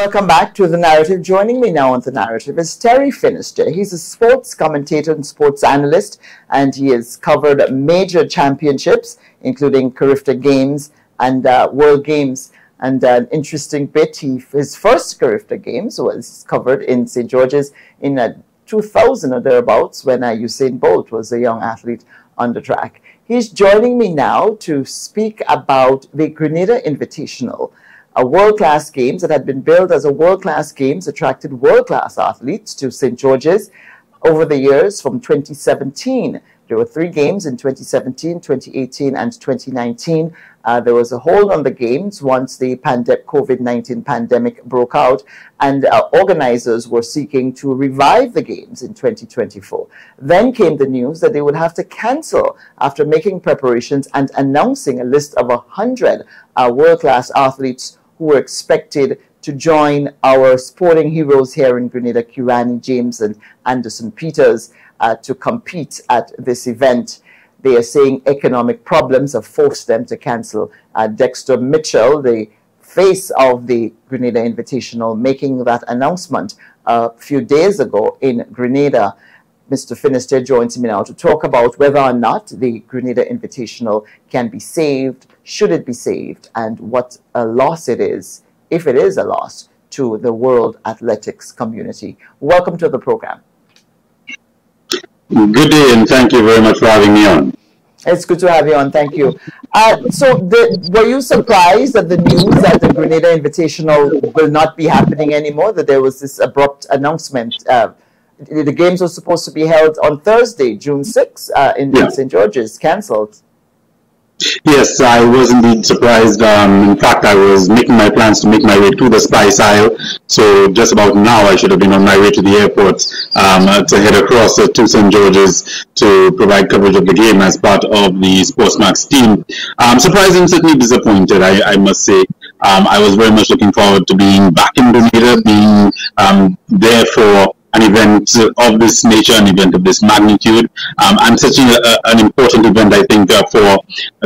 Welcome back to The Narrative. Joining me now on The Narrative is Terry Finistiere. He's a sports commentator and sports analyst, and he has covered major championships, including Calistra Games and World Games. And an interesting bit, his first Calistra Games was covered in St. George's in 2000 or thereabouts, when Usain Bolt was a young athlete on the track. He's joining me now to speak about the Grenada Invitational, a world-class games that had been billed as a world-class games, attracted world-class athletes to St. George's over the years from 2017. There were 3 games in 2017, 2018, and 2019. There was a hold on the games once the COVID-19 pandemic broke out, and organizers were seeking to revive the games in 2024. Then came the news that they would have to cancel after making preparations and announcing a list of 100 world-class athletes who were expected to join our sporting heroes here in Grenada, Kirani, James, and Anderson Peters, to compete at this event. They are saying economic problems have forced them to cancel. Dexter Mitchell, the face of the Grenada Invitational, making that announcement a few days ago in Grenada. Mr. Finistiere joins me now to talk about whether or not the Grenada Invitational can be saved, should it be saved, and what a loss it is, if it is a loss, to the world athletics community. Welcome to the program. Good day, and thank you very much for having me on. It's good to have you on. Thank you. Were you surprised at the news that the Grenada Invitational will not be happening anymore, that there was this abrupt announcement? The games were supposed to be held on Thursday, June 6th, in St. George's, cancelled. Yes, I was indeed surprised. In fact, I was making my plans to make my way to the Spice Isle. So just about now, I should have been on my way to the airport to head across to St. George's to provide coverage of the game as part of the Sportsmax team. Surprised and certainly disappointed, I must say. I was very much looking forward to being back in Grenada, being there for an event of this nature, an event of this magnitude, and such an important event, I think, for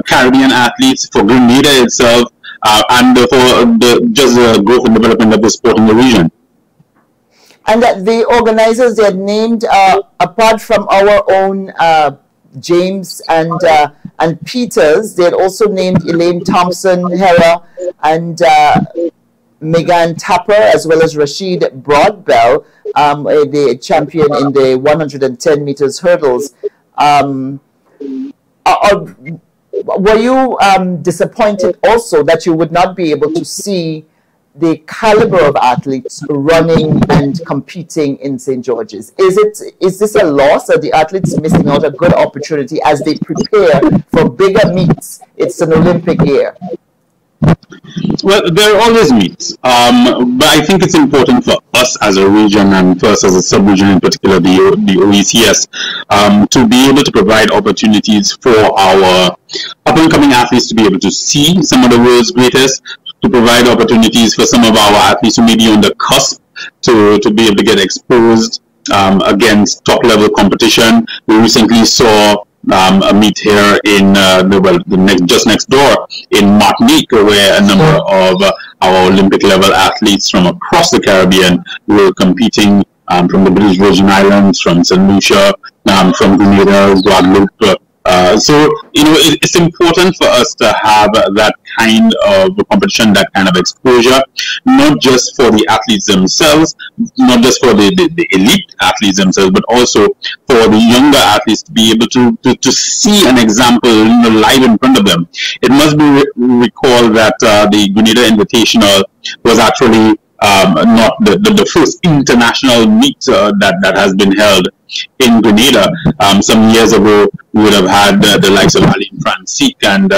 Caribbean athletes, for Grenada itself, and for just the growth and development of the sport in the region. And that the organizers, they had named, apart from our own James and Peters, they had also named Elaine Thompson, Hera, and Megan Tapper, as well as Rashid Broadbell, the champion in the 110 meters hurdles. Were you disappointed also that you would not be able to see the caliber of athletes running and competing in St. George's? Is this a loss? Are the athletes missing out a good opportunity as they prepare for bigger meets? It's an Olympic year. Well, there are always meets, but I think it's important for us as a region, and for us as a sub-region in particular, the OECS, to be able to provide opportunities for our up-and-coming athletes to be able to see some of the world's greatest, to provide opportunities for some of our athletes who may be on the cusp to be able to get exposed against top-level competition. We recently saw a meet here in just next door in Martinique, where a number of our Olympic level athletes from across the Caribbean were competing, from the British Virgin Islands, from St. Lucia, from Grenada, Guadeloupe. So, it's important for us to have that kind of competition, that kind of exposure, not just for the athletes themselves, not just for the elite athletes themselves, but also for the younger athletes to be able to see an example live in front of them. It must be recalled that the Grenada Invitational was actually not the first international meet that has been held in Grenada. Some years ago, we would have had the likes of Aline Francique and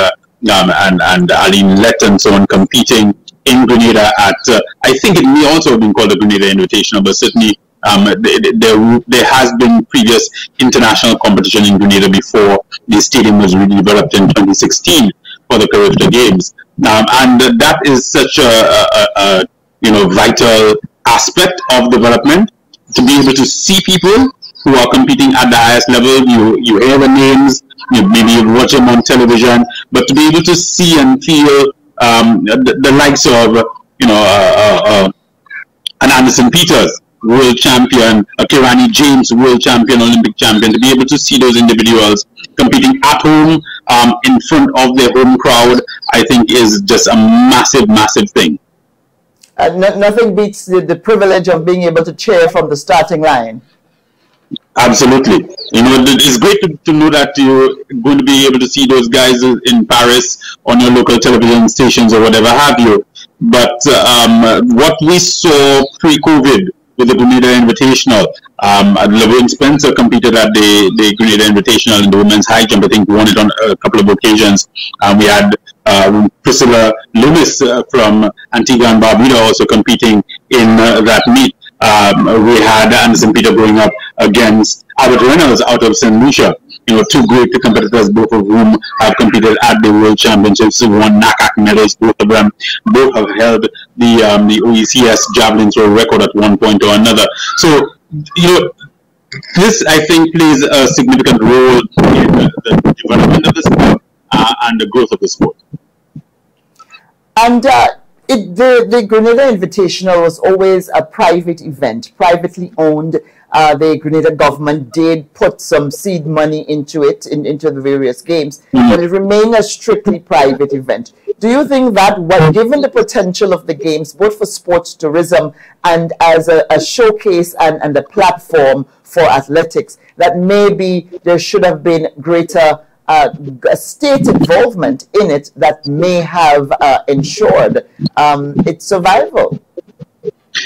Aline Lett and so on competing in Grenada at, I think it may also have been called the Grenada Invitational, but certainly there has been previous international competition in Grenada before the stadium was redeveloped in 2016 for the Calistra Games. And that is such a vital aspect of development, to be able to see people who are competing at the highest level. You hear the names, maybe you watch them on television, but to be able to see and feel the likes of Anderson Peters, world champion, Kirani James, world champion, Olympic champion, to be able to see those individuals competing at home in front of their home crowd, I think is just a massive, massive thing. Nothing beats the privilege of being able to cheer from the starting line. Absolutely. You know, it's great to know that you're going to be able to see those guys in Paris on your local television stations or whatever have you. But what we saw pre-COVID with the Grenada Invitational, Laverne Spencer competed at the Grenada Invitational in the women's high jump. I think won it on a couple of occasions. We had Priscilla Loomis from Antigua and Barbuda also competing in that meet. We had Anderson Peter going up against Albert Reynolds out of St. Lucia. You know, two great competitors, both of whom have competed at the World Championships, won NACAC medals, both of them. Both have held the OECS javelin throw record at one point or another. So, you know, this, I think, plays a significant role in the development of the sport and the growth of the sport. And the Grenada Invitational was always a private event, privately owned. The Grenada government did put some seed money into it, into the various games, but it remained a strictly private event. Do you think that, given the potential of the games, both for sports tourism and as a showcase and a platform for athletics, that maybe there should have been greater state involvement in it that may have ensured its survival?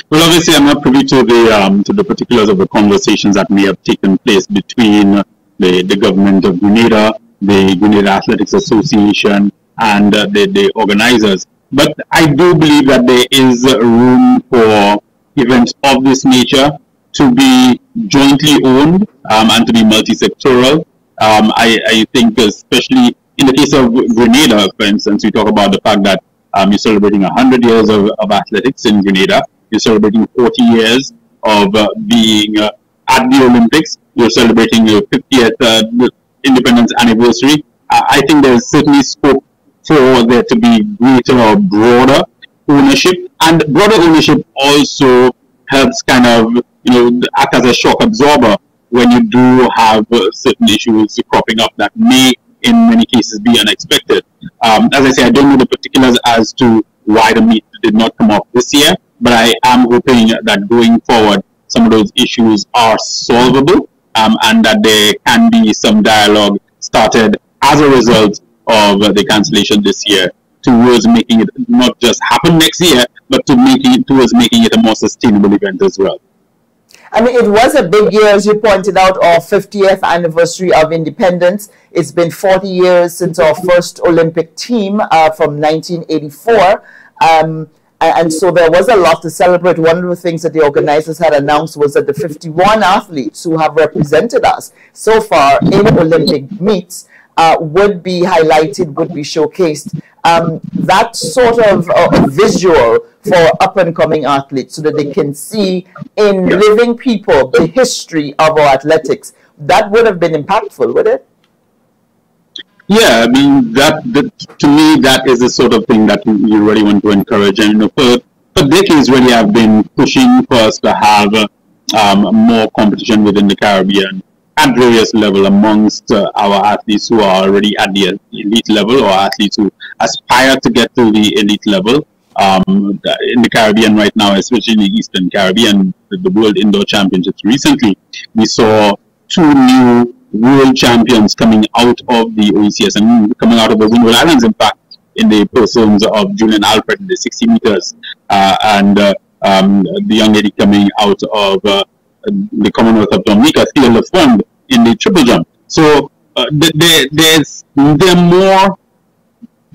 Well, obviously, I'm not privy to the particulars of the conversations that may have taken place between the government of Grenada, the Grenada Athletics Association, and the organizers. But I do believe that there is room for events of this nature to be jointly owned and to be multi-sectoral. I think, especially in the case of Grenada, for instance, we talk about the fact that you're celebrating 100 years of athletics in Grenada. You're celebrating 40 years of being at the Olympics. You're celebrating your 50th independence anniversary. I think there's certainly scope for there to be greater or broader ownership. And broader ownership also helps kind of, act as a shock absorber when you do have certain issues cropping up that may, in many cases, be unexpected. As I say, I don't know the particulars as to why the meet did not come off this year, but I am hoping that going forward, some of those issues are solvable and that there can be some dialogue started as a result of the cancellation this year towards making it not just happen next year, but towards making it a more sustainable event as well. I mean, it was a big year, as you pointed out, our 50th anniversary of independence. It's been 40 years since our first Olympic team from 1984. And so there was a lot to celebrate. One of the things that the organizers had announced was that the 51 athletes who have represented us so far in Olympic meets would be highlighted, would be showcased. That sort of visual for up-and-coming athletes so that they can see in living people the history of our athletics. That would have been impactful, would it? Yeah, I mean, to me, that is the sort of thing that you really want to encourage. And for decades, really, I've been pushing for us to have more competition within the Caribbean at various level amongst our athletes who are already at the elite level or athletes who aspire to get to the elite level. In the Caribbean right now, especially in the Eastern Caribbean, the World Indoor Championships recently, we saw 2 new world champions coming out of the OECS and coming out of the Windward Islands, in fact, in the persons of Julian Alfred in the 60 meters and the young lady coming out of the Commonwealth of Dominica, Thea Lafond, in the triple jump. So there are more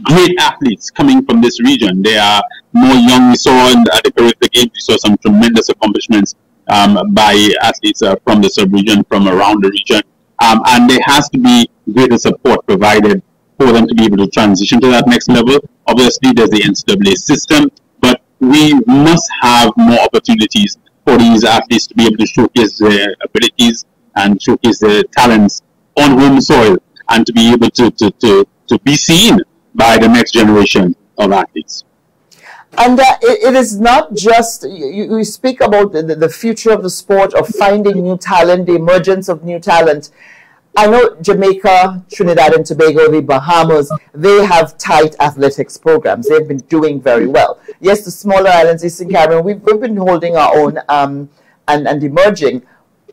great athletes coming from this region. They are more young. We saw at the Caribbean Games, we saw some tremendous accomplishments by athletes from the sub-region, from around the region. And there has to be greater support provided for them to be able to transition to that next level. Obviously, there's the NCAA system, but we must have more opportunities for these athletes to be able to showcase their abilities and showcase their talents on home soil and to be able to be seen by the next generation of athletes. And it is not just, you speak about the future of the sport, of finding new talent, the emergence of new talent. I know Jamaica, Trinidad and Tobago, the Bahamas, they have tight athletics programs. They've been doing very well. Yes, the smaller islands, Eastern Caribbean, we've been holding our own and emerging.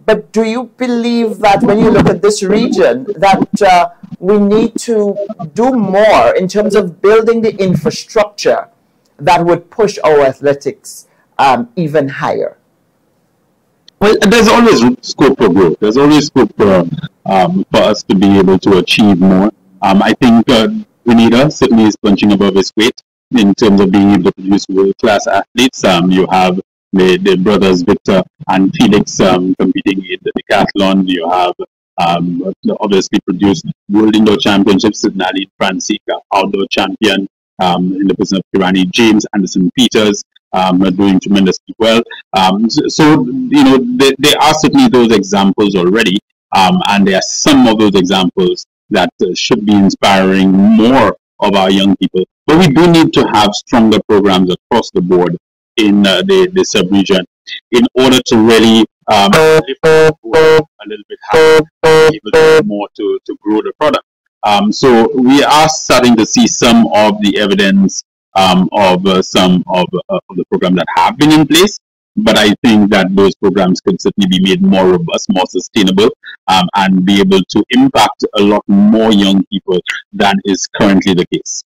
But do you believe that when you look at this region, that we need to do more in terms of building the infrastructure that would push our athletics even higher? Well, there's always scope for growth. There's always scope for us to be able to achieve more. I think Grenada certainly is punching above its weight in terms of being able to produce world-class athletes. You have the brothers Victor and Felix competing in the decathlon. You have obviously produced World Indoor Championships, Nadine Francisca, outdoor champion in the person of Kirani. James Anderson Peters are doing tremendously well. So, you know, there are certainly those examples already, and there are some of those examples that should be inspiring more of our young people. But we do need to have stronger programs across the board in the sub-region in order to really lift a little bit higher, able to do more to grow the product. So we are starting to see some of the evidence of some of the programs that have been in place, but I think that those programs could certainly be made more robust, more sustainable, and be able to impact a lot more young people than is currently the case.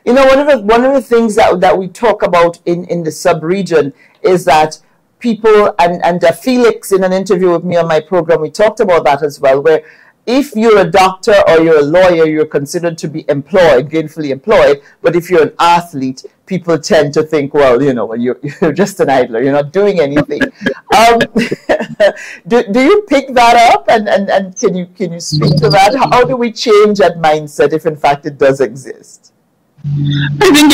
You know, one of the things that we talk about in the sub-region is that people, and Felix in an interview with me on my program, we talked about that as well, where if you're a doctor or you're a lawyer, you're considered to be employed, gainfully employed, but if you're an athlete, people tend to think, well, you know, you're just an idler, you're not doing anything. Do you pick that up, and can you speak to that? How do we change that mindset if in fact it does exist? I think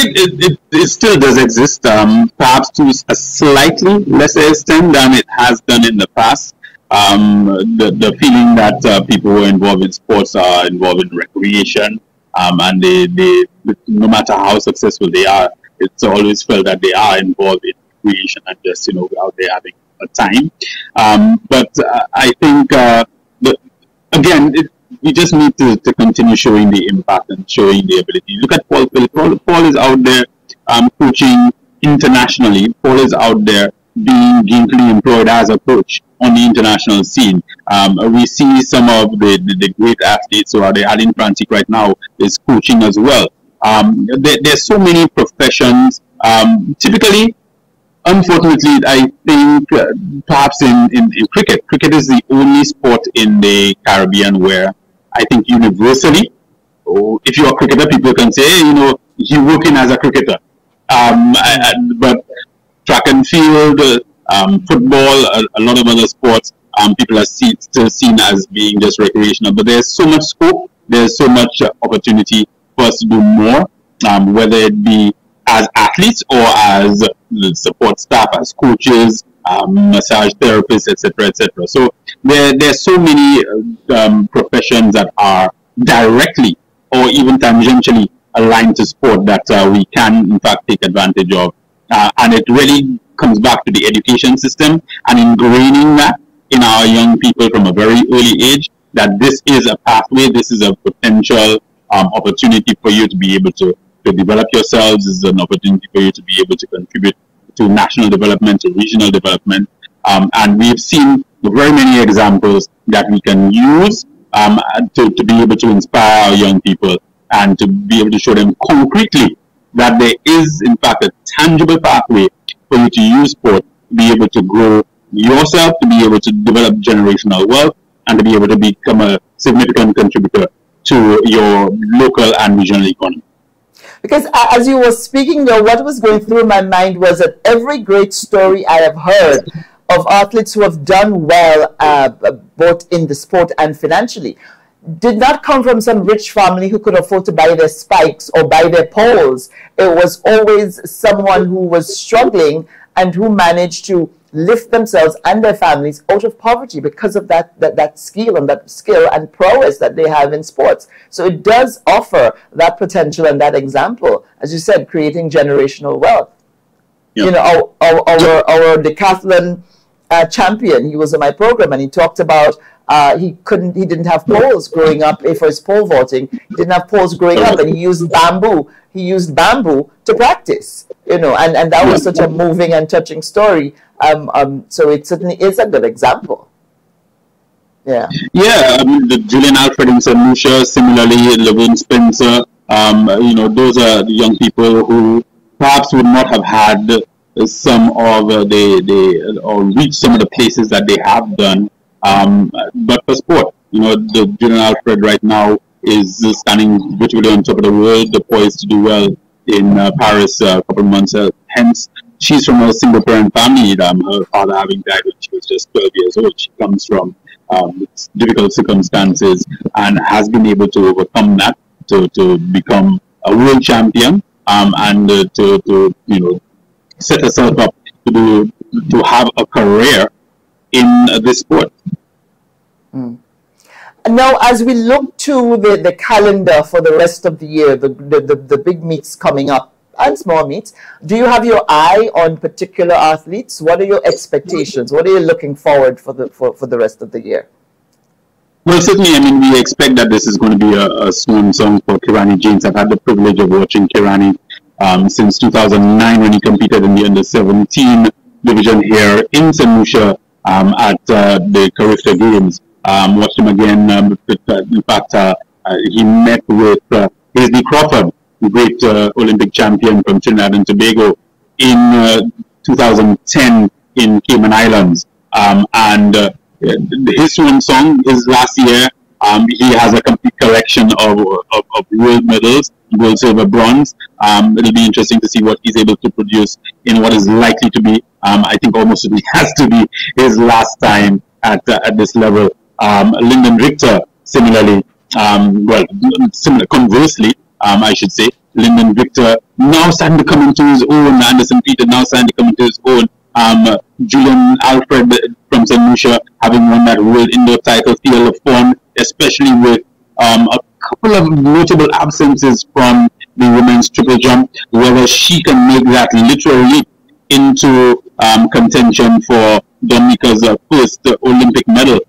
it still does exist, perhaps to a slightly lesser extent than it has done in the past. The feeling that people who are involved in sports are involved in recreation, and they no matter how successful they are, it's always felt that they are involved in recreation and just, you know, out there having a time. But I think again, we just need to continue showing the impact and showing the ability. Look at Paul. Paul is out there coaching internationally. Paul is out there being gainfully employed as a coach on the international scene. We see some of the great athletes who are the Aline Frantic right now is coaching as well. There's so many professions. Typically, unfortunately, I think perhaps in cricket. Cricket is the only sport in the Caribbean where I think universally, if you're a cricketer, people can say, hey, you know, you're working as a cricketer. But track and field, football, a lot of other sports, people are still seen as being just recreational. But there's so much scope, there's so much opportunity for us to do more, whether it be as athletes or as the support staff, as coaches, massage therapists, etc., etc. So there's so many professions that are directly or even tangentially aligned to sport that we can, in fact, take advantage of. And it really comes back to the education system and ingraining that in our young people from a very early age, that this is a pathway, this is a potential opportunity for you to be able to develop yourselves. This is an opportunity for you to be able to contribute to national development, to regional development. And we've seen very many examples that we can use to be able to inspire our young people and to be able to show them concretely that there is, in fact, a tangible pathway for you to use sport to be able to grow yourself, to be able to develop generational wealth, and to be able to become a significant contributor to your local and regional economy. Because as you were speaking there, what was going through my mind was that every great story I have heard of athletes who have done well, both in the sport and financially, did not come from some rich family who could afford to buy their spikes or buy their poles. It was always someone who was struggling and who managed to lift themselves and their families out of poverty because of that skill and prowess that they have in sports. So it does offer that potential and that example, as you said, creating generational wealth. Yep. You know, our decathlon champion, he was in my program, and he talked about he didn't have poles growing up for his pole vaulting. He didn't have poles growing up, and he used bamboo. He used bamboo to practice, you know, and that was such a moving and touching story. So it certainly is a good example. Yeah. Yeah, I mean, the Julian Alfred in St. Lucia, similarly, Levin Spencer, you know, those are the young people who perhaps would not have had some of or reached some of the places that they have done, but for sport. You know, the Julian Alfred right now is standing virtually on top of the world, poised to do well in Paris a couple of months hence. She's from a single parent family, her father having died when she was just 12 years old. She comes from difficult circumstances and has been able to overcome that to become a world champion, and to you know, set herself up to have a career in this sport. Mm. Now, as we look to the calendar for the rest of the year, the big meets coming up and small meets, do you have your eye on particular athletes? What are your expectations? What are you looking forward for the rest of the year? Well, certainly, I mean, we expect that this is going to be a swan song for Kirani James. I've had the privilege of watching Kirani since 2009 when he competed in the under-17 division here in St. Lucia at the Calistra Games. Watched him again. In fact, he met with Hazley Crawford, the great Olympic champion from Trinidad and Tobago, in 2010 in Cayman Islands. And his swan song is last year. He has a complete collection of world medals, gold, silver, bronze. It'll be interesting to see what he's able to produce in what is likely to be, I think almost it has to be his last time at this level. Lyndon Richter, similarly, conversely, I should say, Lyndon Richter now starting to come into his own. Anderson Peter now starting to come into his own. Julian Alfred from St. Lucia having won that world indoor title, Theo Lafon, especially with a couple of notable absences from the women's triple jump, whether she can make that literally into contention for Dominica's first Olympic medal.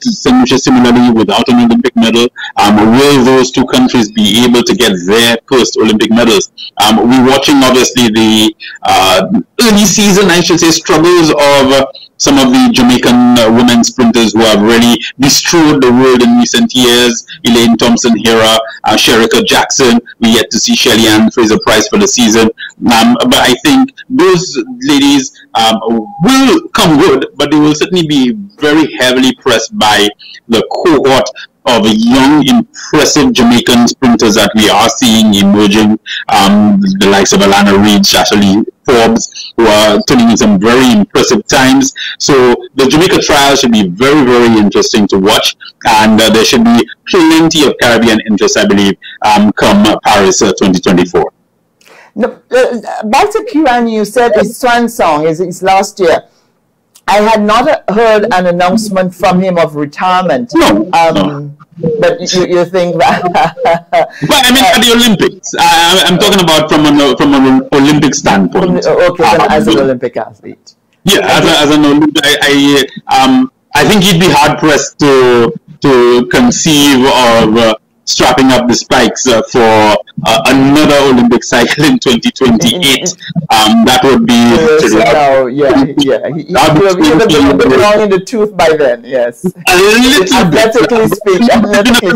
St. Lucia similarly without an Olympic medal. Will those two countries be able to get their first Olympic medals? We're watching obviously the early season, I should say, struggles of some of the Jamaican women sprinters who have really bestrode the world in recent years. Elaine Thompson-Hera, Sherika Jackson. We yet to see Shelly Ann Fraser-Price for the season. But I think those ladies will come good, but they will certainly be very heavily pressed by the cohort of young, impressive Jamaican sprinters that we are seeing emerging. The likes of Alana Reid, Shashalee Forbes, who are turning in some very impressive times. So the Jamaica trial should be very, very interesting to watch, and there should be plenty of Caribbean interest, I believe, come Paris 2024. No, back to Kirani, you said his swan song is last year. I had not heard an announcement from him of retirement. No. But you think that? Well, I mean, at the Olympics. I'm talking about from an Olympic standpoint. Okay, then as an Olympic athlete. Yeah, as an Olympic, I think he'd be hard pressed to conceive of strapping up the spikes for another Olympic cycle in 2028. That would be... He would be long in the tooth by then, yes. Athletically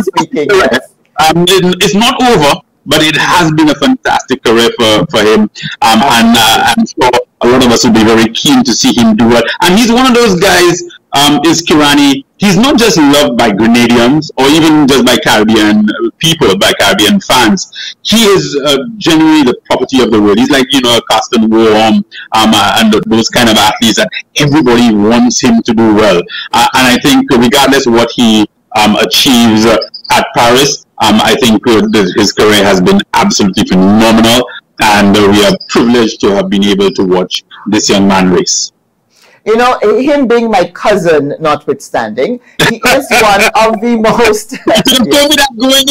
speaking, yes. It's not over, but it has been a fantastic career for him. And I'm sure a lot of us will be very keen to see him do well. And he's one of those guys, is Kirani. He's not just loved by Grenadians or even just by Caribbean people, by Caribbean fans. He is genuinely the property of the world. He's like, you know, a Carsten Warholm and those kind of athletes that everybody wants him to do well. And I think regardless of what he achieves at Paris, I think his career has been absolutely phenomenal. And we are privileged to have been able to watch this young man race. You know, him being my cousin notwithstanding, he is one of the most... You told me that going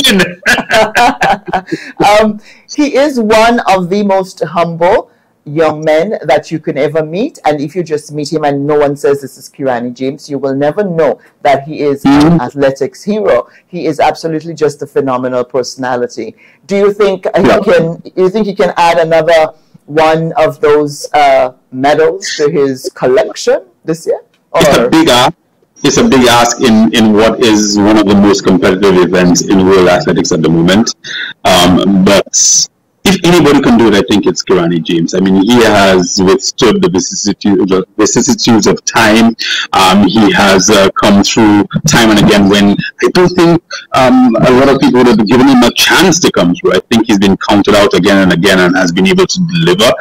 in. He is one of the most humble young men that you can ever meet. And if you just meet him and no one says this is Kirani James, you will never know that he is an athletics hero. He is absolutely just a phenomenal personality. Do you think he can add another one of those medals to his collection this year? Or? It's a big ask. It's a big ask in what is one of the most competitive events in world athletics at the moment. But if anybody can do it, I think it's Kirani James. I mean, he has withstood the vicissitudes of time. He has come through time and again when I don't think a lot of people would have given him a chance to come through. I think he's been counted out again and again and has been able to deliver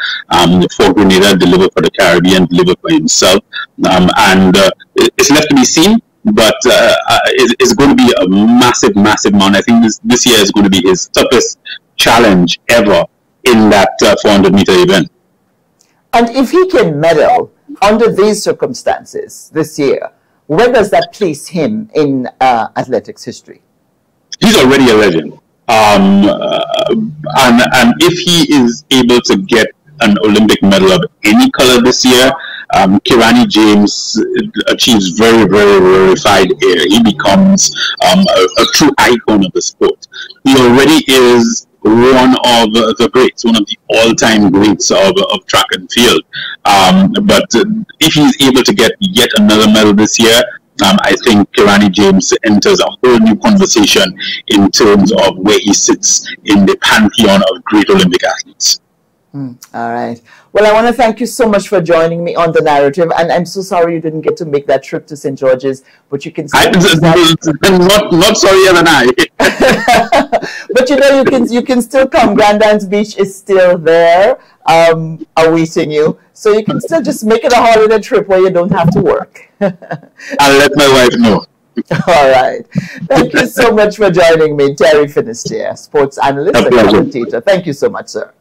for Grenada, deliver for the Caribbean, deliver for himself. And it's left to be seen. But it's going to be a massive, massive amount. I think this year is going to be his toughest challenge ever in that 400-meter event. And if he can medal under these circumstances this year, where does that place him in athletics history? He's already a legend. And if he is able to get an Olympic medal of any color this year, Kirani James achieves very, very rarefied air. He becomes a true icon of the sport. He already is one of the greats, one of the all-time greats of track and field. But if he's able to get yet another medal this year, I think Kirani James enters a whole new conversation in terms of where he sits in the pantheon of great Olympic athletes. All right. Well, I want to thank you so much for joining me on The Narrative, and I'm so sorry you didn't get to make that trip to St. George's, but you can still not sorrier than I. But you know, you can still come. Grandad's Beach is still there, awaiting you, so you can still just make it a holiday trip where you don't have to work. I'll let my wife know. All right. Thank you so much for joining me, Terry Finistiere, sports analyst and commentator. Thank you so much, sir.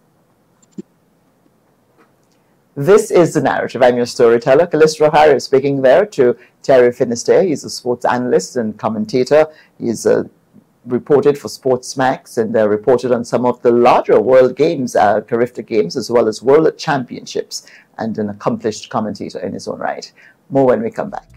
This is The Narrative. I'm your storyteller, Calistra Farrier, speaking there to Terry Finistiere. He's a sports analyst and commentator. He's reported for Sportsmax and reported on some of the larger world games, Calistra games, as well as world championships, and an accomplished commentator in his own right. More when we come back.